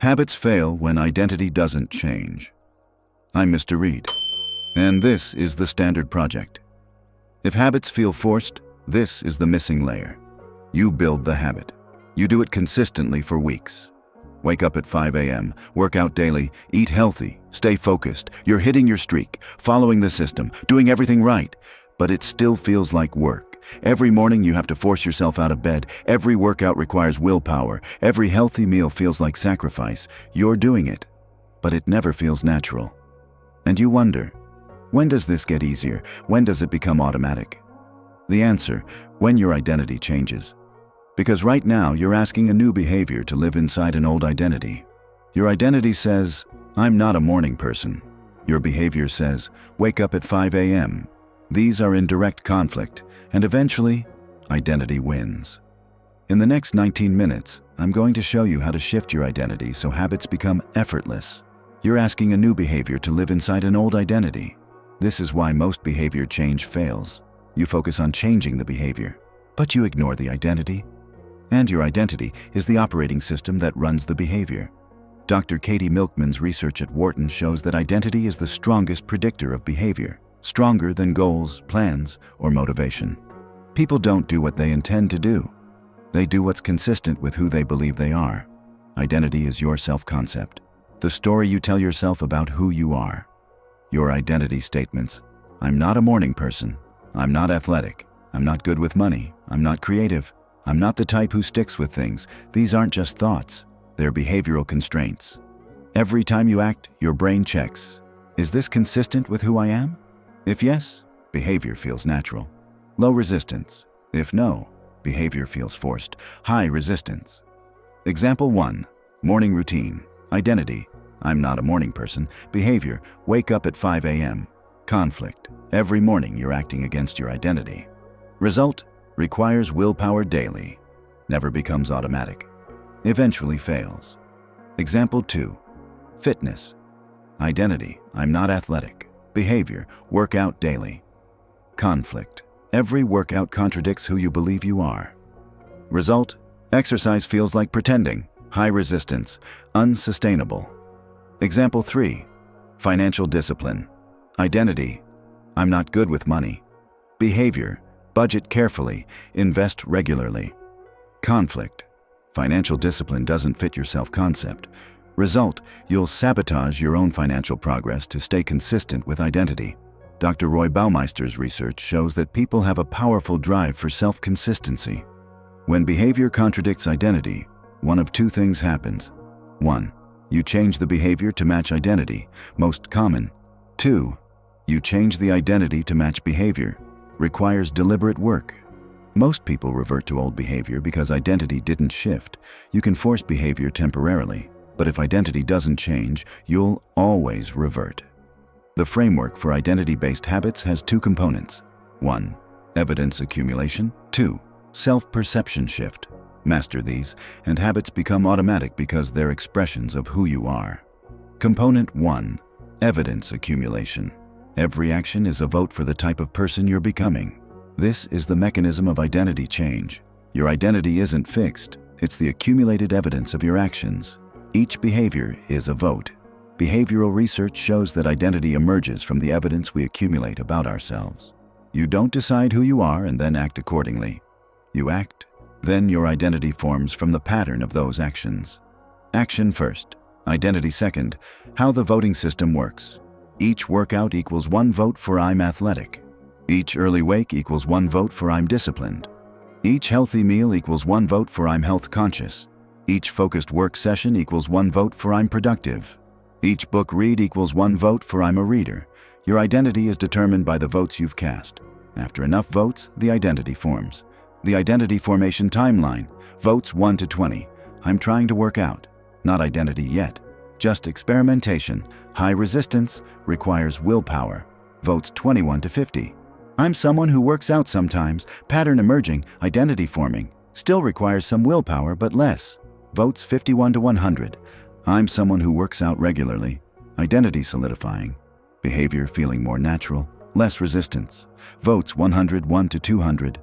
Habits fail when identity doesn't change. I'm Mr. Reed, and this is the Standard Project. If habits feel forced, this is the missing layer. You build the habit. You do it consistently for weeks. Wake up at 5 a.m., work out daily, eat healthy, stay focused. You're hitting your streak, following the system, doing everything right, but it still feels like work. Every morning you have to force yourself out of bed. Every workout requires willpower. Every healthy meal feels like sacrifice. You're doing it, but it never feels natural. And you wonder, when does this get easier? When does it become automatic? The answer, when your identity changes. Because right now you're asking a new behavior to live inside an old identity. Your identity says, I'm not a morning person. Your behavior says, wake up at 5 a.m. These are in direct conflict, and eventually, identity wins. In the next 19 minutes, I'm going to show you how to shift your identity so habits become effortless. You're asking a new behavior to live inside an old identity. This is why most behavior change fails. You focus on changing the behavior, but you ignore the identity. And your identity is the operating system that runs the behavior. Dr. Katie Milkman's research at Wharton shows that identity is the strongest predictor of behavior, stronger than goals, plans, or motivation. People don't do what they intend to do. They do what's consistent with who they believe they are. Identity is your self-concept, the story you tell yourself about who you are. Your identity statements: I'm not a morning person. I'm not athletic. I'm not good with money. I'm not creative. I'm not the type who sticks with things. These aren't just thoughts. They're behavioral constraints. Every time you act, your brain checks. Is this consistent with who I am? If yes, behavior feels natural. Low resistance. If no, behavior feels forced. High resistance. Example 1. Morning routine. Identity: I'm not a morning person. Behavior: wake up at 5 a.m. Conflict: every morning you're acting against your identity. Result: requires willpower daily. Never becomes automatic. Eventually fails. Example 2. Fitness. Identity: I'm not athletic. Behavior: work out daily. Conflict: every workout contradicts who you believe you are. Result: exercise feels like pretending. High resistance. Unsustainable. Example 3. Financial discipline. Identity: I'm not good with money. Behavior: budget carefully, invest regularly. Conflict: financial discipline doesn't fit your self-concept. Result: you'll sabotage your own financial progress to stay consistent with identity. Dr. Roy Baumeister's research shows that people have a powerful drive for self-consistency. When behavior contradicts identity, one of two things happens. 1. You change the behavior to match identity, most common. 2. You change the identity to match behavior, requires deliberate work. Most people revert to old behavior because identity didn't shift. You can force behavior temporarily, but if identity doesn't change, you'll always revert. The framework for identity-based habits has two components. 1. Evidence accumulation. 2. Self-perception shift. Master these, and habits become automatic because they're expressions of who you are. Component 1. Evidence accumulation. Every action is a vote for the type of person you're becoming. This is the mechanism of identity change. Your identity isn't fixed. It's the accumulated evidence of your actions. Each behavior is a vote. Behavioral research shows that identity emerges from the evidence we accumulate about ourselves. You don't decide who you are and then act accordingly. You act, then your identity forms from the pattern of those actions. Action first, identity second. How the voting system works. Each workout equals 1 vote for I'm athletic. Each early wake equals 1 vote for I'm disciplined. Each healthy meal equals 1 vote for I'm health conscious. Each focused work session equals 1 vote for I'm productive. Each book read equals 1 vote for I'm a reader. Your identity is determined by the votes you've cast. After enough votes, the identity forms. The identity formation timeline: votes 1 to 20. I'm trying to work out. Not identity yet. Just experimentation. High resistance, requires willpower. Votes 21 to 50. I'm someone who works out sometimes. Pattern emerging, identity forming. Still requires some willpower, but less. Votes 51 to 100. I'm someone who works out regularly. Identity solidifying. Behavior feeling more natural. Less resistance. Votes 101 to 200.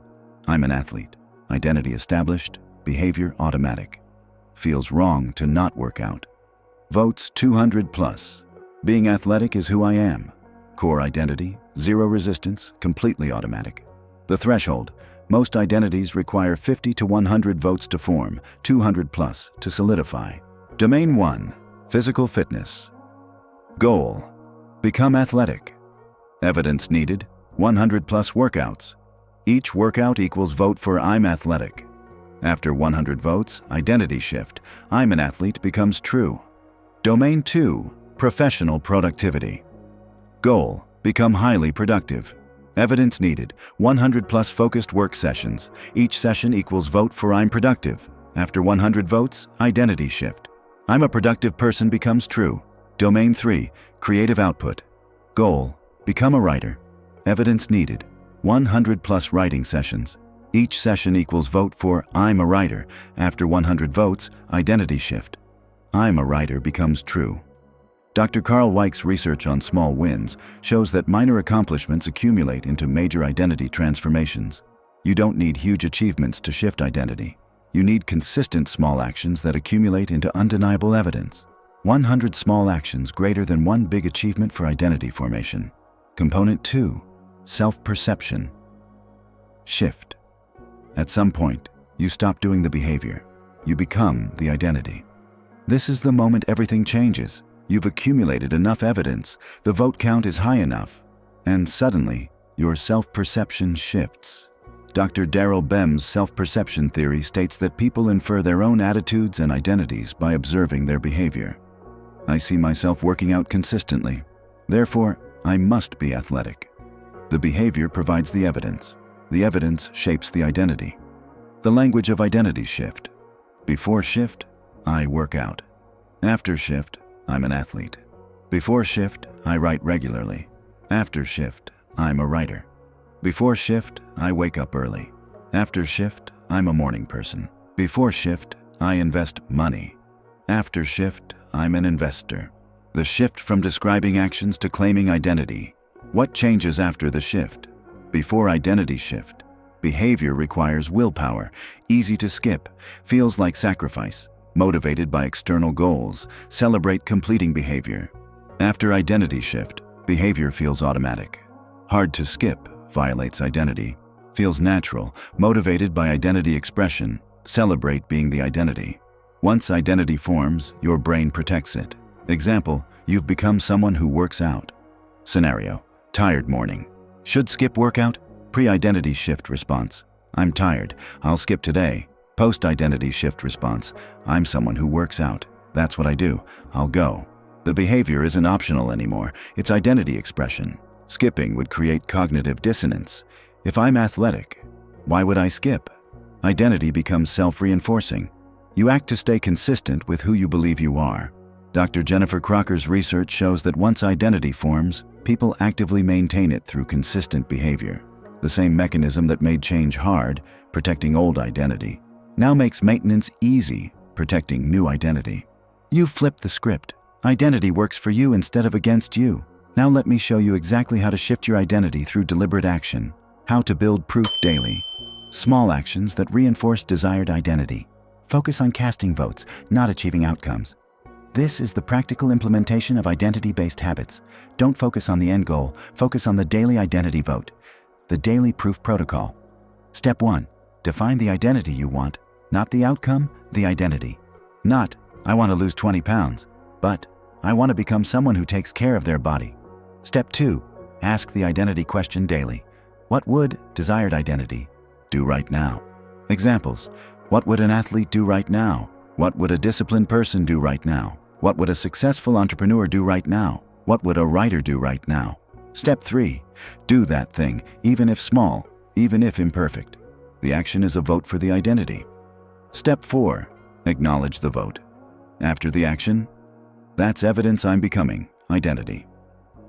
I'm an athlete. Identity established. Behavior automatic. Feels wrong to not work out. Votes 200 plus. Being athletic is who I am. Core identity, zero resistance, completely automatic. The threshold. Most identities require 50 to 100 votes to form, 200 plus to solidify. Domain 1. Physical fitness. Goal. Become athletic. Evidence needed. 100 plus workouts. Each workout equals vote for I'm athletic. After 100 votes, identity shift. I'm an athlete becomes true. Domain 2. Professional productivity. Goal. Become highly productive. Evidence needed. 100 plus focused work sessions. Each session equals vote for I'm productive. After 100 votes, identity shift. I'm a productive person becomes true. Domain 3. Creative output. Goal. Become a writer. Evidence needed. 100 plus writing sessions. Each session equals vote for I'm a writer. After 100 votes, identity shift. I'm a writer becomes true. Dr. Carl Weick's research on small wins shows that minor accomplishments accumulate into major identity transformations. You don't need huge achievements to shift identity. You need consistent small actions that accumulate into undeniable evidence. 100 small actions greater than one big achievement for identity formation. Component 2. Self-perception. Shift. At some point, you stop doing the behavior. You become the identity. This is the moment everything changes. You've accumulated enough evidence, the vote count is high enough, and suddenly, your self-perception shifts. Dr. Daryl Bem's self-perception theory states that people infer their own attitudes and identities by observing their behavior. I see myself working out consistently. Therefore, I must be athletic. The behavior provides the evidence. The evidence shapes the identity. The language of identity shift. Before shift, I work out. After shift, I'm an athlete. Before shift, I write regularly. After shift, I'm a writer. Before shift, I wake up early. After shift, I'm a morning person. Before shift, I invest money. After shift, I'm an investor. The shift from describing actions to claiming identity. What changes after the shift? Before identity shift, behavior requires willpower, easy to skip, feels like sacrifice, motivated by external goals, celebrate completing behavior. After identity shift, behavior feels automatic. Hard to skip, violates identity. Feels natural, motivated by identity expression, celebrate being the identity. Once identity forms, your brain protects it. Example, you've become someone who works out. Scenario, tired morning. Should skip workout? Pre-identity shift response. I'm tired, I'll skip today. Post-identity shift response. I'm someone who works out. That's what I do. I'll go. The behavior isn't optional anymore. It's identity expression. Skipping would create cognitive dissonance. If I'm athletic, why would I skip? Identity becomes self-reinforcing. You act to stay consistent with who you believe you are. Dr. Jennifer Crocker's research shows that once identity forms, people actively maintain it through consistent behavior. The same mechanism that made change hard, protecting old identity, now makes maintenance easy, protecting new identity. You've flipped the script. Identity works for you instead of against you. Now let me show you exactly how to shift your identity through deliberate action. How to build proof daily. Small actions that reinforce desired identity. Focus on casting votes, not achieving outcomes. This is the practical implementation of identity-based habits. Don't focus on the end goal, focus on the daily identity vote. The daily proof protocol. Step 1. Define the identity you want. Not the outcome, the identity. Not, I want to lose 20 pounds, but I want to become someone who takes care of their body. Step 2. Ask the identity question daily. What would desired identity do right now? Examples. What would an athlete do right now? What would a disciplined person do right now? What would a successful entrepreneur do right now? What would a writer do right now? Step 3. Do that thing, even if small, even if imperfect. The action is a vote for the identity. Step 4. Acknowledge the vote. After the action, that's evidence I'm becoming, identity.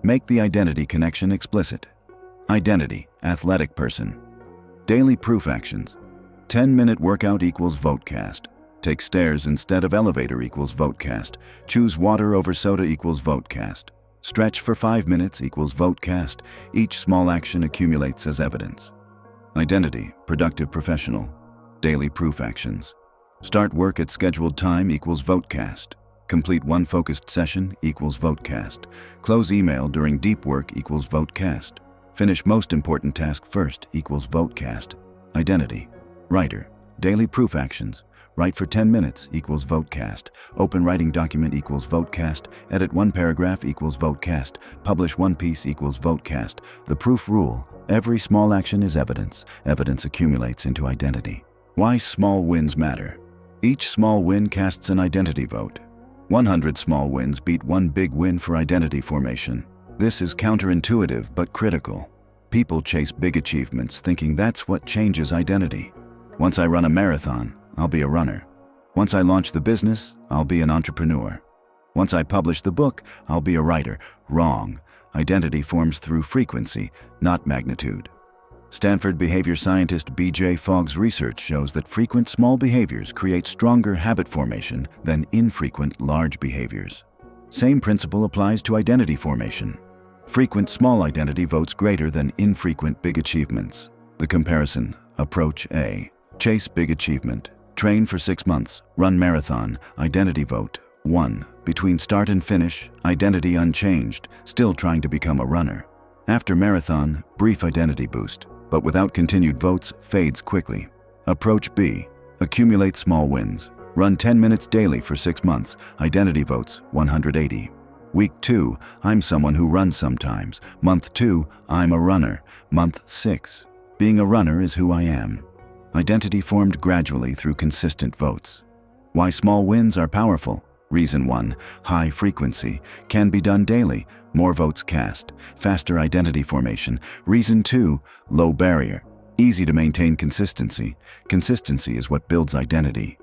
Make the identity connection explicit. Identity, athletic person. Daily proof actions. 10-minute workout equals vote cast. Take stairs instead of elevator equals vote cast. Choose water over soda equals vote cast. Stretch for 5 minutes equals vote cast. Each small action accumulates as evidence. Identity, productive professional. Daily proof actions. Start work at scheduled time equals vote cast. Complete one focused session equals vote cast. Close email during deep work equals vote cast. Finish most important task first equals vote cast. Identity. Writer. Daily proof actions. Write for 10 minutes equals vote cast. Open writing document equals vote cast. Edit one paragraph equals vote cast. Publish one piece equals vote cast. The proof rule. Every small action is evidence. Evidence accumulates into identity. Why small wins matter. Each small win casts an identity vote. 100 small wins beat one big win for identity formation. This is counterintuitive but critical. People chase big achievements thinking that's what changes identity. Once I run a marathon, I'll be a runner. Once I launch the business, I'll be an entrepreneur. Once I publish the book, I'll be a writer. Wrong. Identity forms through frequency, not magnitude. Stanford behavior scientist B.J. Fogg's research shows that frequent small behaviors create stronger habit formation than infrequent large behaviors. Same principle applies to identity formation. Frequent small identity votes greater than infrequent big achievements. The comparison. Approach A. Chase big achievement. Train for 6 months. Run marathon. Identity vote. 1. Between start and finish, identity unchanged, still trying to become a runner. After marathon, brief identity boost, but without continued votes, fades quickly. Approach B. Accumulate small wins. Run 10 minutes daily for 6 months. Identity votes 180. Week 2, I'm someone who runs sometimes. Month 2, I'm a runner. Month 6, being a runner is who I am. Identity formed gradually through consistent votes. Why small wins are powerful. Reason 1, high frequency, can be done daily, more votes cast, faster identity formation. Reason 2, low barrier, easy to maintain consistency. Consistency is what builds identity.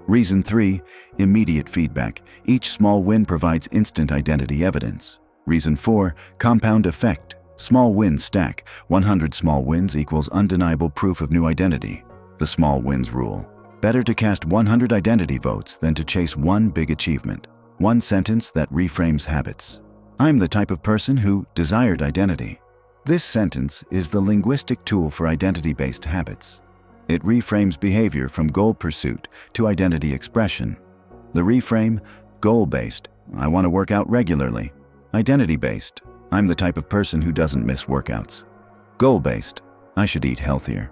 Reason 3, immediate feedback, each small win provides instant identity evidence. Reason 4, compound effect, small wins stack, 100 small wins equals undeniable proof of new identity. The small wins rule. Better to cast 100 identity votes than to chase one big achievement. One sentence that reframes habits. I'm the type of person who desired identity. This sentence is the linguistic tool for identity-based habits. It reframes behavior from goal pursuit to identity expression. The reframe, goal-based, I want to work out regularly. Identity-based, I'm the type of person who doesn't miss workouts. Goal-based, I should eat healthier.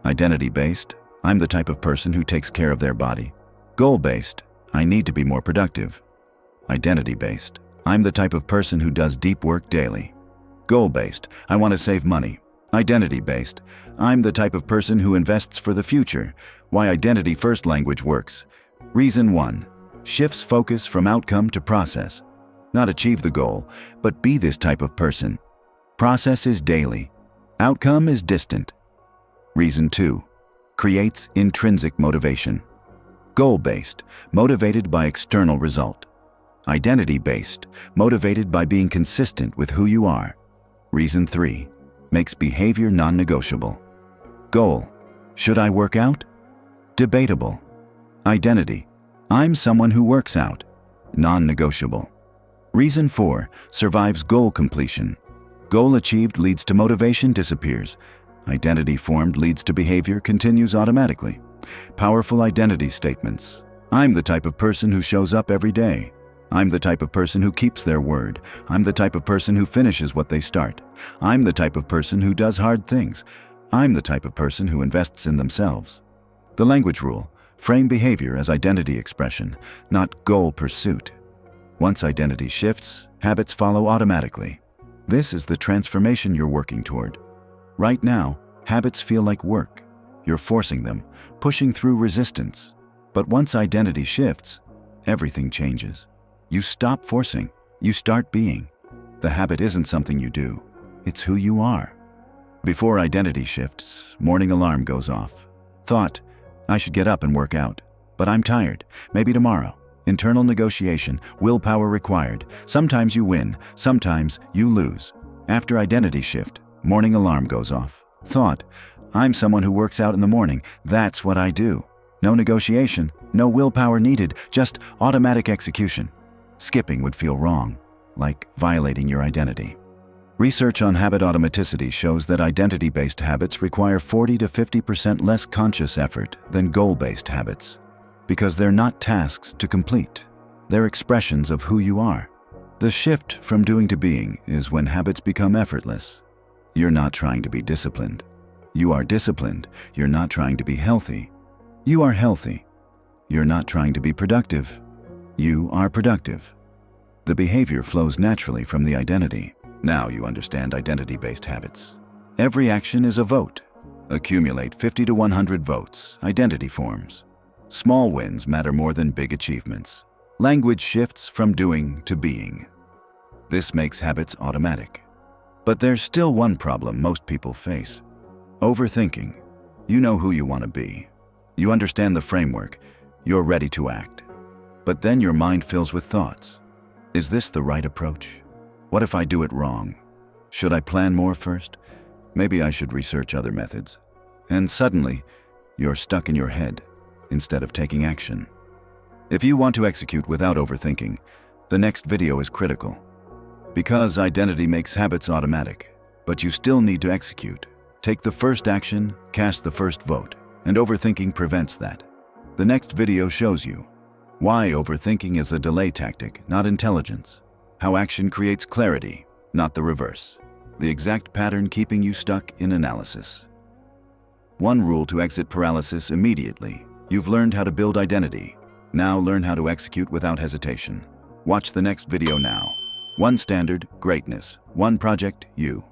Identity-based, I'm the type of person who takes care of their body. Goal-based, I need to be more productive. Identity-based, I'm the type of person who does deep work daily. Goal-based, I want to save money. Identity-based, I'm the type of person who invests for the future. Why identity-first language works. Reason 1, shifts focus from outcome to process. Not achieve the goal, but be this type of person. Process is daily. Outcome is distant. Reason 2, creates intrinsic motivation. Goal-based, motivated by external result. Identity-based, motivated by being consistent with who you are. Reason 3, makes behavior non-negotiable. Goal, should I work out? Debatable. Identity, I'm someone who works out. Non-negotiable. Reason 4, survives goal completion. Goal achieved leads to motivation disappears. Identity formed leads to behavior continues automatically. Powerful identity statements. I'm the type of person who shows up every day. I'm the type of person who keeps their word. I'm the type of person who finishes what they start. I'm the type of person who does hard things. I'm the type of person who invests in themselves. The language rule. Frame behavior as identity expression, not goal pursuit. Once identity shifts, habits follow automatically. This is the transformation you're working toward. Right now, habits feel like work. You're forcing them, pushing through resistance. But once identity shifts, everything changes. You stop forcing, you start being. The habit isn't something you do, it's who you are. Before identity shifts, morning alarm goes off. Thought, I should get up and work out, but I'm tired, maybe tomorrow. Internal negotiation, willpower required. Sometimes you win, sometimes you lose. After identity shift, morning alarm goes off. Thought, I'm someone who works out in the morning, that's what I do. No negotiation, no willpower needed, just automatic execution. Skipping would feel wrong, like violating your identity. Research on habit automaticity shows that identity-based habits require 40 to 50% less conscious effort than goal-based habits, because they're not tasks to complete. They're expressions of who you are. The shift from doing to being is when habits become effortless. You're not trying to be disciplined. You are disciplined. You're not trying to be healthy. You are healthy. You're not trying to be productive. You are productive. The behavior flows naturally from the identity. Now you understand identity-based habits. Every action is a vote. Accumulate 50 to 100 votes, identity forms. Small wins matter more than big achievements. Language shifts from doing to being. This makes habits automatic. But there's still one problem most people face. Overthinking. You know who you want to be. You understand the framework. You're ready to act. But then your mind fills with thoughts. Is this the right approach? What if I do it wrong? Should I plan more first? Maybe I should research other methods. And suddenly, you're stuck in your head instead of taking action. If you want to execute without overthinking, the next video is critical. Because identity makes habits automatic, but you still need to execute. Take the first action, cast the first vote, and overthinking prevents that. The next video shows you why overthinking is a delay tactic, not intelligence. How action creates clarity, not the reverse. The exact pattern keeping you stuck in analysis. One rule to exit paralysis immediately. You've learned how to build identity. Now learn how to execute without hesitation. Watch the next video now. One standard, greatness. One project, you.